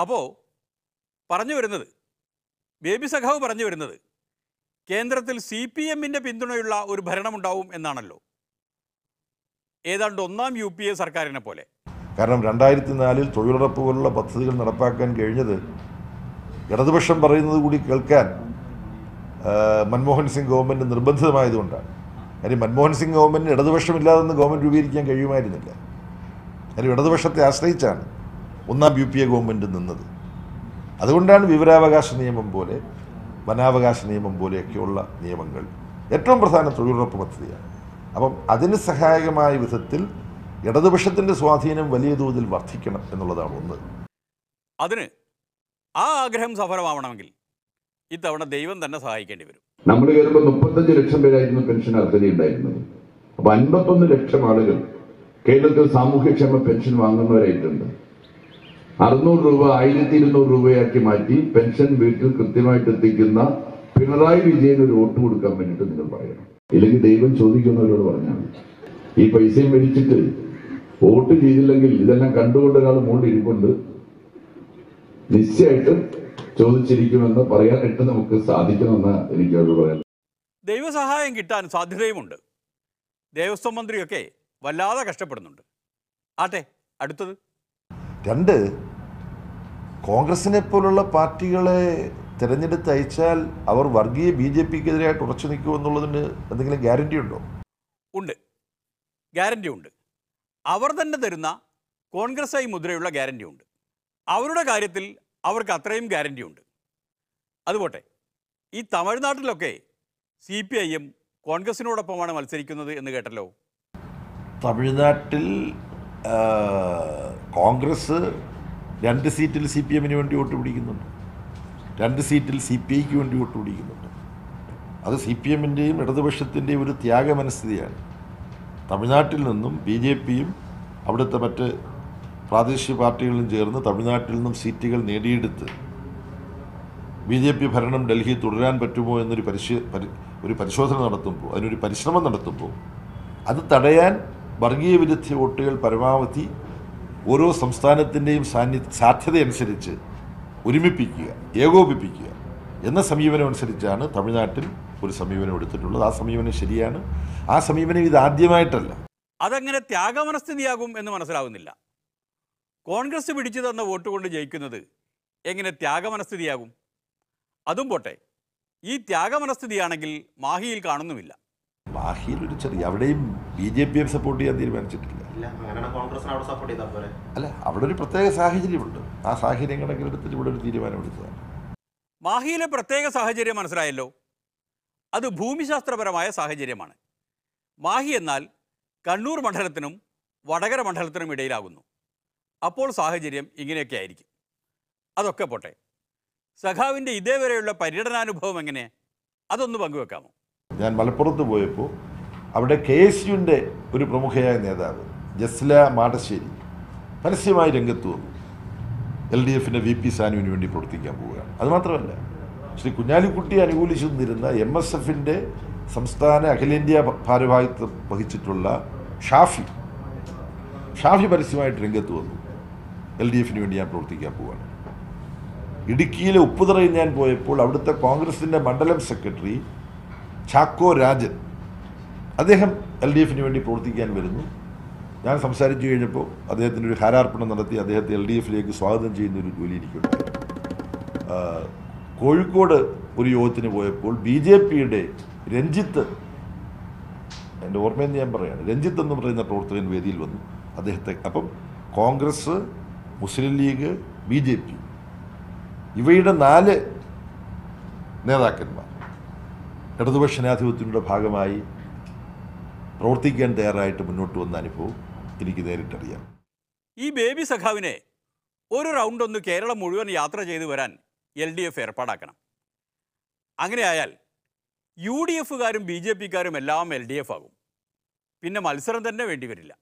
അപ്പോൾ പറഞ്ഞു വരുന്നത്, ബേബി സഖാവ് പറഞ്ഞു വരുന്നത്, കേന്ദ്രത്തിൽ CPM-ൻ്റെ പിന്തുണയുള്ള ഒരു ഭരണമുണ്ടാവും എന്നാണല്ലോ. ഏതാണ്ട് ഒന്നാം UPA സർക്കാരിനെ പോലെ. കാരണം 2004 തൊഴിലുറപ്പ് പോലുള്ള പദ്ധതികൾ നടപ്പാക്കാൻ കഴിഞ്ഞത് ഇടതുപക്ഷം പറയുന്നത് കൂടി കേൾക്കാൻ മൻമോഹൻ സിംഗ് ഗവൺമെൻറ് നിർബന്ധിതമായതുകൊണ്ടാണ്. കാര്യം മൻമോഹൻ സിംഗ് ഗവൺമെൻറ്റിന് ഇടതുപക്ഷമില്ലാതെന്ന് ഗവൺമെൻറ് രൂപീകരിക്കാൻ കഴിയുമായിരുന്നില്ല. കാര്യം ഇടതുപക്ഷത്തെ ആശ്രയിച്ചാണ് ഒന്നാം UPA ഗവൺമെൻറ് നിന്നത്. അതുകൊണ്ടാണ് വിവരാവകാശ നിയമം പോലെ വനാവകാശ നിയമം പോലെയൊക്കെയുള്ള നിയമങ്ങൾ ഏറ്റവും പ്രധാന തൊഴിലുറപ്പ് പദ്ധതിയാണ്. അപ്പം അതിന് സഹായകമായ വിധത്തിൽ ഇടതുപക്ഷത്തിൻ്റെ സ്വാധീനം വലിയ തോതിൽ വർദ്ധിക്കണം എന്നുള്ളതാണ് ഒന്ന്. അതിന് ആ ആഗ്രഹം സഫലമാവണമെങ്കിൽ ഇത്തവണ ദൈവം തന്നെ സഹായിക്കേണ്ടി വരും. നമ്മൾ കയറുമ്പോൾ 35 ലക്ഷം പേരായിരുന്നു പെൻഷൻ അർഹതയുണ്ടായിരുന്നത്. അപ്പൊ 51 ലക്ഷം ആളുകൾ കേരളത്തിൽ സാമൂഹ്യക്ഷേമ പെൻഷൻ വാങ്ങുന്നവരായിട്ടുണ്ട്. 600 രൂപ 1200 രൂപയാക്കി മാറ്റി പെൻഷൻ വീട്ടിൽ കൃത്യമായിട്ട് എത്തിക്കുന്ന പിണറായി വിജയന് ഒരു വോട്ട് കൊടുക്കാൻ വേണ്ടിയിട്ട് നിങ്ങൾ പറയണം. ഇല്ലെങ്കിൽ ദൈവം ചോദിക്കുന്നവരോട് പറഞ്ഞാൽ ഈ പൈസയും മേടിച്ചിട്ട് വോട്ട് ചെയ്തില്ലെങ്കിൽ ഇതെല്ലാം കണ്ടുകൊണ്ട് ഒരാൾ മുകളിൽ ഇരിപ്പുണ്ട്, നിശ്ചയമായിട്ടും ചോദിച്ചിരിക്കുമെന്ന് പറയാനായിട്ട് നമുക്ക് സാധിക്കുമെന്ന് എനിക്ക് അവരോട് പറയാം. ദൈവസഹായം കിട്ടാൻ സാധ്യതയുമുണ്ട്. ദേവസ്വം മന്ത്രിയൊക്കെ വല്ലാതെ കഷ്ടപ്പെടുന്നുണ്ട്. ആട്ടെ, അടുത്തത് 2, കോൺഗ്രസിനെ പോലുള്ള പാർട്ടികളെ തിരഞ്ഞെടുത്ത് അയച്ചാൽ അവർ വർഗീയ BJPക്കെതിരായിട്ട് ഉറച്ചു നിൽക്കുമെന്നുള്ളതിന് എന്തെങ്കിലും ഗ്യാരണ്ടി ഉണ്ടോ? ഉണ്ട്, ഗ്യാരണ്ടി ഉണ്ട്. അവർ തന്നെ തരുന്ന കോൺഗ്രസ് മുദ്രയുള്ള ഗ്യാരണ്ടി ഉണ്ട്. അവരുടെ കാര്യത്തിൽ അവർക്ക് അത്രയും ഗ്യാരണ്ടി ഉണ്ട്. അതുപോട്ടെ, ഈ തമിഴ്നാട്ടിലൊക്കെ CPIM കോൺഗ്രസിനോടൊപ്പമാണ് മത്സരിക്കുന്നത് എന്ന് കേട്ടല്ലോ. തമിഴ്നാട്ടിൽ കോൺഗ്രസ് 2 സീറ്റിൽ CPM-ന് വേണ്ടി വോട്ട് പിടിക്കുന്നുണ്ട്, 2 സീറ്റിൽ CPI-ക്ക് വേണ്ടി വോട്ട് പിടിക്കുന്നുണ്ട്. അത് CPM-ൻ്റെയും ഇടതുപക്ഷത്തിൻ്റെയും ഒരു ത്യാഗമനസ്ഥിതിയാണ്. തമിഴ്നാട്ടിൽ നിന്നും BJP-യും അവിടുത്തെ മറ്റ് പ്രാദേശിക പാർട്ടികളും ചേർന്ന് തമിഴ്നാട്ടിൽ നിന്നും സീറ്റുകൾ നേടിയെടുത്ത് BJP ഭരണം ഡൽഹി തുടരാൻ പറ്റുമോ എന്നൊരു പരിശോധന നടത്തുമ്പോൾ, അതിനൊരു പരിശ്രമം നടത്തുമ്പോൾ അത് തടയാൻ വർഗീയ വിരുദ്ധ വോട്ടുകൾ പരമാവധി ഓരോ സംസ്ഥാനത്തിൻ്റെയും സാധ്യതയനുസരിച്ച് ഒരുമിപ്പിക്കുക, ഏകോപിപ്പിക്കുക എന്ന സമീപനം അനുസരിച്ചാണ് തമിഴ്നാട്ടിൽ ഒരു സമീപനം എടുത്തിട്ടുള്ളത്. ആ സമീപനം ശരിയാണ്. ആ സമീപനം ഇതാദ്യമായിട്ടല്ല. അതങ്ങനെ ത്യാഗമനസ്ഥിതിയാകും എന്ന് മനസ്സിലാകുന്നില്ല. കോൺഗ്രസ് പിടിച്ചു തന്ന വോട്ട് കൊണ്ട് ജയിക്കുന്നത് എങ്ങനെ ത്യാഗമനസ്ഥിതിയാകും? അതും പോട്ടെ, ഈ ത്യാഗമനസ്ഥിതിയാണെങ്കിൽ മാഹിയിൽ കാണുന്നുമില്ല. മാഹിയിൽ ഒരു ചെറിയ, അവിടെയും BJP-യെ സപ്പോർട്ട് ചെയ്യാൻ തീരുമാനിച്ചിട്ടില്ല. അല്ല, അവിടെ ഒരു പ്രത്യേക സാഹചര്യമുണ്ട്. ആ സാഹചര്യം കണക്കിലെടുത്തിട്ട് ഇവിടെ ഒരു തീരുമാനമെടുത്തതാണ്. മാഹിയിലെ പ്രത്യേക സാഹചര്യം മനസ്സിലായല്ലോ. അത് ഭൂമിശാസ്ത്രപരമായ സാഹചര്യമാണ്. മാഹി എന്നാൽ കണ്ണൂർ മണ്ഡലത്തിനും വടകര മണ്ഡലത്തിനും ഇടയിലാകുന്നു. അപ്പോൾ സാഹചര്യം ഇങ്ങനെയൊക്കെ ആയിരിക്കും. അതൊക്കെ പോട്ടെ, സഖാവിൻ്റെ ഇതേവരെയുള്ള പര്യടനാനുഭവം എങ്ങനെ, അതൊന്ന് പങ്കുവെക്കാമോ? ഞാൻ മലപ്പുറത്ത് പോയപ്പോൾ അവിടെ KSUവിൻ്റെ ഒരു പ്രമുഖയായ നേതാവ് ജസ്ല മാടശ്ശേരി പരസ്യമായി രംഗത്ത് വന്നു. LDFൻ്റെ VP സാനുവിന് വേണ്ടി പ്രവർത്തിക്കാൻ പോവുകയാണ്. അതുമാത്രമല്ല, ശ്രീ കുഞ്ഞാലിക്കുട്ടിയെ അനുകൂലിച്ചു നിന്നിരുന്ന MSFൻ്റെ സംസ്ഥാന അഖിലേന്ത്യാ ഭാരവാഹിത്വം വഹിച്ചിട്ടുള്ള ഷാഫി പരസ്യമായിട്ട് രംഗത്ത് വന്നു. LDFന് വേണ്ടി ഞാൻ പ്രവർത്തിക്കാൻ പോവുകയാണ്. ഇടുക്കിയിലെ ഉപ്പുതറയിൽ ഞാൻ പോയപ്പോൾ അവിടുത്തെ കോൺഗ്രസിൻ്റെ മണ്ഡലം സെക്രട്ടറി ചാക്കോ രാജൻ, അദ്ദേഹം LDFന് വേണ്ടി പ്രവർത്തിക്കാൻ വരുന്നു. ഞാൻ സംസാരിച്ചു കഴിഞ്ഞപ്പോൾ അദ്ദേഹത്തിൻ്റെ ഒരു ഹാരാർപ്പണം നടത്തി അദ്ദേഹത്തെ LDFിലേക്ക് സ്വാഗതം ചെയ്യുന്നൊരു ജോലി എനിക്കുണ്ടായി. കോഴിക്കോട് ഒരു യോഗത്തിന് പോയപ്പോൾ BJPയുടെ രഞ്ജിത്ത്, എൻ്റെ ഓർമ്മയെന്ന് ഞാൻ പറയുകയാണ്, രഞ്ജിത്ത് എന്ന് പറയുന്ന പ്രവർത്തകൻ വേദിയിൽ വന്നു. അദ്ദേഹത്തെ, അപ്പം കോൺഗ്രസ്, മുസ്ലിം ലീഗ്, BJP ഇവയുടെ 4 നേതാക്കന്മാർ ഇടതുപക്ഷ ജനാധിപത്യത്തിൻ്റെ ഭാഗമായി പ്രവർത്തിക്കാൻ തയ്യാറായിട്ട് മുന്നോട്ട് വന്ന അനുഭവം എനിക്ക് നേരിട്ടറിയാം. ഈ ബേബി സഖാവിനെ ഒരു റൗണ്ട് ഒന്ന് കേരളം മുഴുവൻ യാത്ര ചെയ്ത് വരാൻ LDF ഏർപ്പാടാക്കണം. അങ്ങനെയായാൽ UDFകാരും BJPക്കാരും എല്ലാം LDF ആകും. പിന്നെ മത്സരം തന്നെ വേണ്ടി വരില്ല.